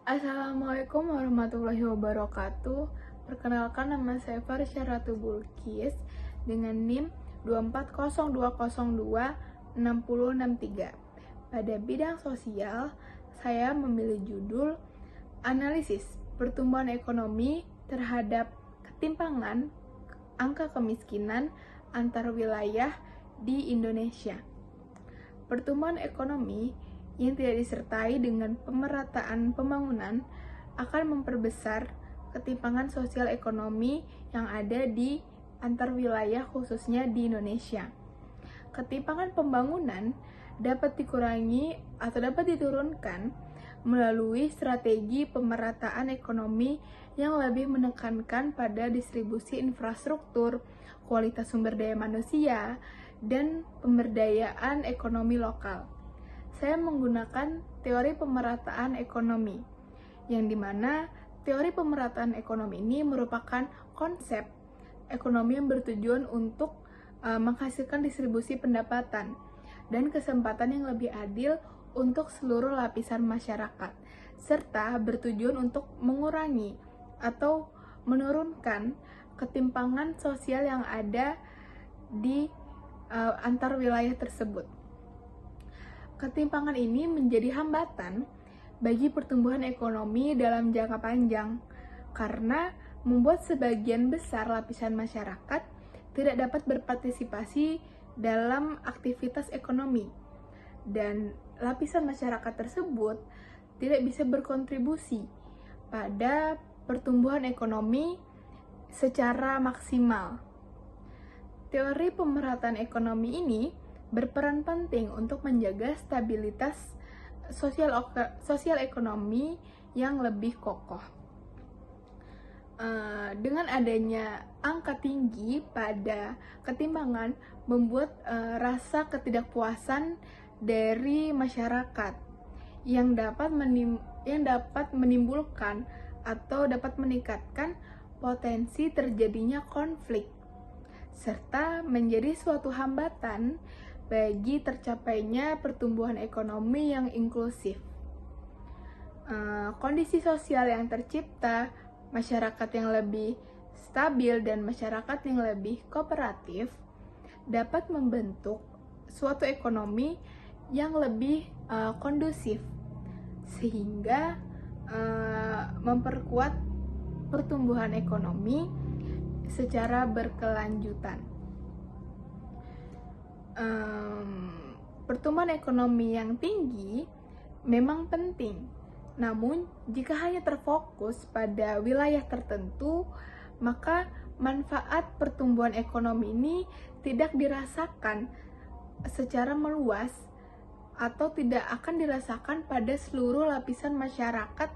Assalamualaikum warahmatullahi wabarakatuh. Perkenalkan, nama saya Farisya Ratu Bulkis dengan NIM 24020266063. Pada bidang sosial, saya memilih judul Analisis Pertumbuhan Ekonomi terhadap Ketimpangan Angka Kemiskinan Antar Wilayah di Indonesia. Pertumbuhan ekonomi yang tidak disertai dengan pemerataan pembangunan akan memperbesar ketimpangan sosial ekonomi yang ada di antar wilayah, khususnya di Indonesia. Ketimpangan pembangunan dapat dikurangi atau dapat diturunkan melalui strategi pemerataan ekonomi yang lebih menekankan pada distribusi infrastruktur, kualitas sumber daya manusia, dan pemberdayaan ekonomi lokal. Saya menggunakan teori pemerataan ekonomi, yang dimana teori pemerataan ekonomi ini merupakan konsep ekonomi yang bertujuan untuk menghasilkan distribusi pendapatan dan kesempatan yang lebih adil untuk seluruh lapisan masyarakat, serta bertujuan untuk mengurangi atau menurunkan ketimpangan sosial yang ada di antar wilayah tersebut. Ketimpangan ini menjadi hambatan bagi pertumbuhan ekonomi dalam jangka panjang karena membuat sebagian besar lapisan masyarakat tidak dapat berpartisipasi dalam aktivitas ekonomi, dan lapisan masyarakat tersebut tidak bisa berkontribusi pada pertumbuhan ekonomi secara maksimal. Teori pemerataan ekonomi ini berperan penting untuk menjaga stabilitas sosial ekonomi yang lebih kokoh. Dengan adanya angka tinggi pada ketimpangan membuat rasa ketidakpuasan dari masyarakat yang dapat menimbulkan atau dapat meningkatkan potensi terjadinya konflik, serta menjadi suatu hambatan bagi tercapainya pertumbuhan ekonomi yang inklusif. Kondisi sosial yang tercipta, masyarakat yang lebih stabil, dan masyarakat yang lebih kooperatif dapat membentuk suatu ekonomi yang lebih kondusif, sehingga memperkuat pertumbuhan ekonomi secara berkelanjutan. Pertumbuhan ekonomi yang tinggi memang penting, namun jika hanya terfokus pada wilayah tertentu, maka manfaat pertumbuhan ekonomi ini tidak dirasakan secara meluas atau tidak akan dirasakan pada seluruh lapisan masyarakat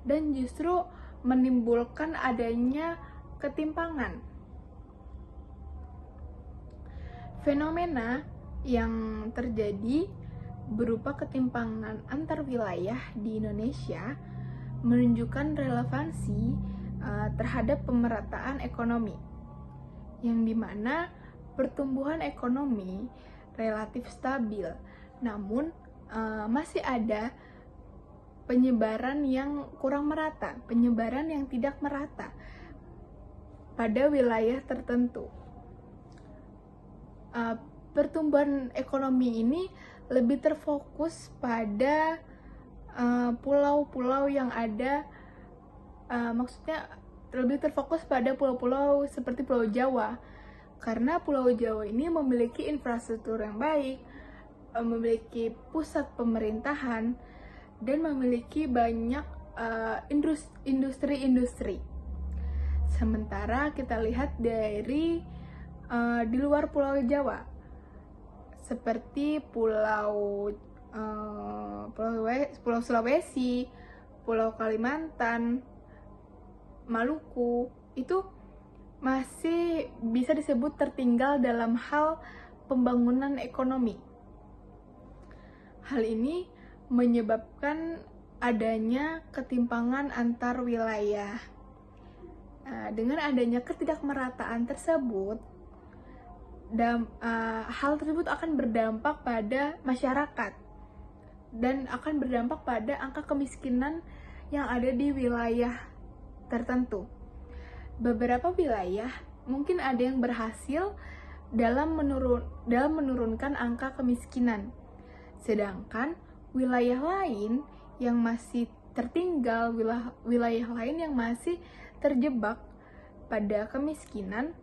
dan justru menimbulkan adanya ketimpangan. Fenomena yang terjadi berupa ketimpangan antar wilayah di Indonesia menunjukkan relevansi terhadap pemerataan ekonomi, yang dimana pertumbuhan ekonomi relatif stabil, namun masih ada penyebaran yang kurang merata, penyebaran yang tidak merata pada wilayah tertentu. Pertumbuhan ekonomi ini lebih terfokus pada pulau-pulau yang ada, maksudnya lebih terfokus pada pulau-pulau seperti Pulau Jawa, karena Pulau Jawa ini memiliki infrastruktur yang baik, memiliki pusat pemerintahan, dan memiliki banyak industri-industri. Sementara kita lihat dari di luar Pulau Jawa, seperti Pulau Sulawesi, Pulau Kalimantan, Maluku, itu masih bisa disebut tertinggal dalam hal pembangunan ekonomi. Hal ini menyebabkan adanya ketimpangan antar wilayah. Dengan adanya ketidakmerataan tersebut, hal tersebut akan berdampak pada masyarakat dan akan berdampak pada angka kemiskinan yang ada di wilayah tertentu. Beberapa wilayah mungkin ada yang berhasil dalam menurunkan angka kemiskinan, sedangkan wilayah lain yang masih tertinggal, wilayah lain yang masih terjebak pada kemiskinan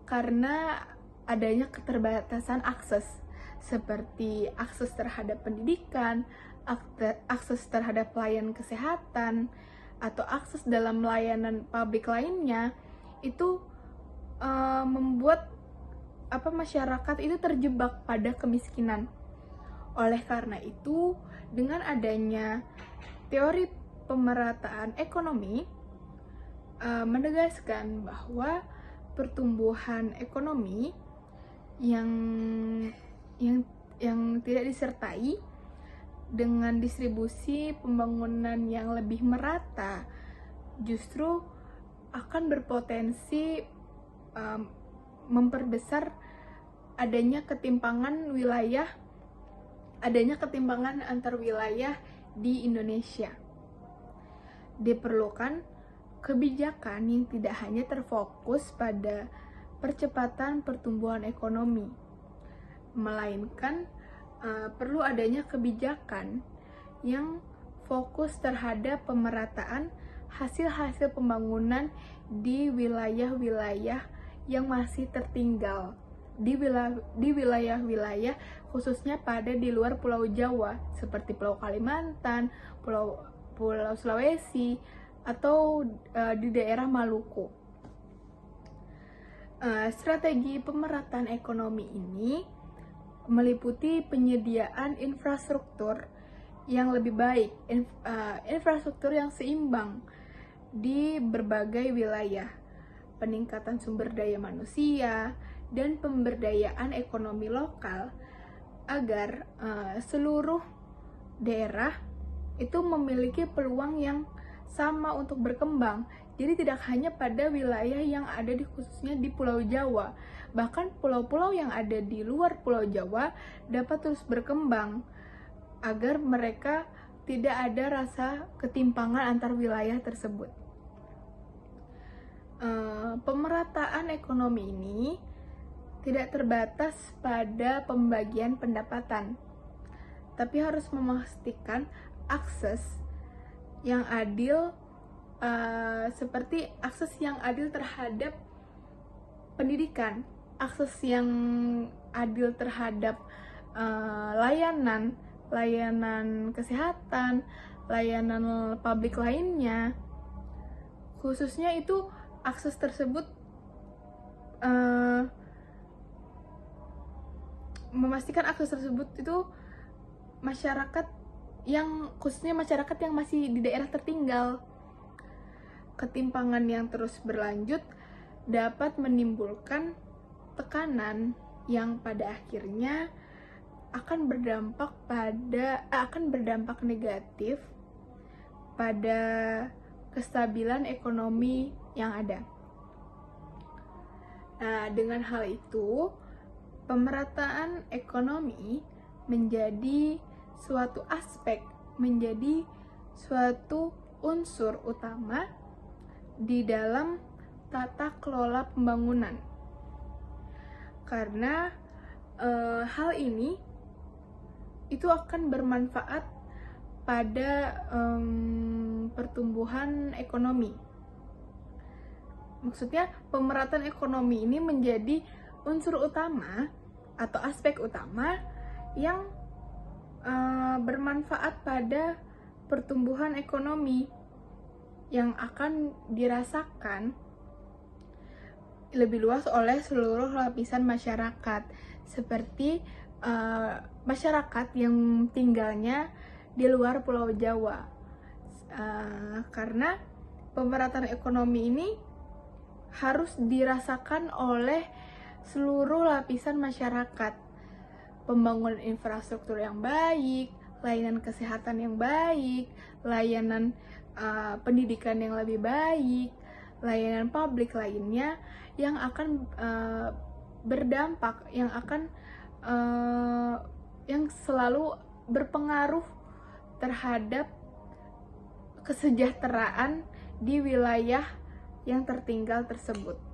karena adanya keterbatasan akses, seperti akses terhadap pendidikan, akses terhadap pelayanan kesehatan, atau akses dalam layanan publik lainnya. Itu membuat masyarakat itu terjebak pada kemiskinan. Oleh karena itu, dengan adanya teori pemerataan ekonomi menegaskan bahwa pertumbuhan ekonomi yang tidak disertai dengan distribusi pembangunan yang lebih merata justru akan berpotensi memperbesar adanya ketimpangan antar wilayah di Indonesia. Diperlukan kebijakan yang tidak hanya terfokus pada percepatan pertumbuhan ekonomi, melainkan perlu adanya kebijakan yang fokus terhadap pemerataan hasil-hasil pembangunan di wilayah-wilayah yang masih tertinggal, di wilayah-wilayah khususnya di luar Pulau Jawa, seperti Pulau Kalimantan, Pulau Sulawesi, atau di daerah Maluku. Strategi pemerataan ekonomi ini meliputi penyediaan infrastruktur yang lebih baik, infrastruktur yang seimbang di berbagai wilayah, peningkatan sumber daya manusia, dan pemberdayaan ekonomi lokal agar seluruh daerah itu memiliki peluang yang sama untuk berkembang. Jadi tidak hanya pada wilayah yang ada khususnya di Pulau Jawa, bahkan pulau-pulau yang ada di luar Pulau Jawa dapat terus berkembang agar mereka tidak ada rasa ketimpangan antar wilayah tersebut. Pemerataan ekonomi ini tidak terbatas pada pembagian pendapatan, tapi harus memastikan akses yang adil, seperti akses yang adil terhadap pendidikan, akses yang adil terhadap layanan kesehatan, layanan publik lainnya. Khususnya itu akses tersebut memastikan akses tersebut itu khususnya masyarakat yang masih di daerah tertinggal. Ketimpangan yang terus berlanjut dapat menimbulkan tekanan yang pada akhirnya akan berdampak negatif pada kestabilan ekonomi yang ada. Nah, dengan hal itu, pemerataan ekonomi menjadi suatu unsur utama di dalam tata kelola pembangunan. Karena hal ini itu akan bermanfaat pada pertumbuhan ekonomi. Maksudnya pemerataan ekonomi ini menjadi unsur utama atau aspek utama yang bermanfaat pada pertumbuhan ekonomi yang akan dirasakan lebih luas oleh seluruh lapisan masyarakat, seperti masyarakat yang tinggalnya di luar Pulau Jawa. Karena pemerataan ekonomi ini harus dirasakan oleh seluruh lapisan masyarakat. Pembangunan infrastruktur yang baik, layanan kesehatan yang baik, layanan pendidikan yang lebih baik, layanan publik lainnya yang akan berdampak, yang selalu berpengaruh terhadap kesejahteraan di wilayah yang tertinggal tersebut.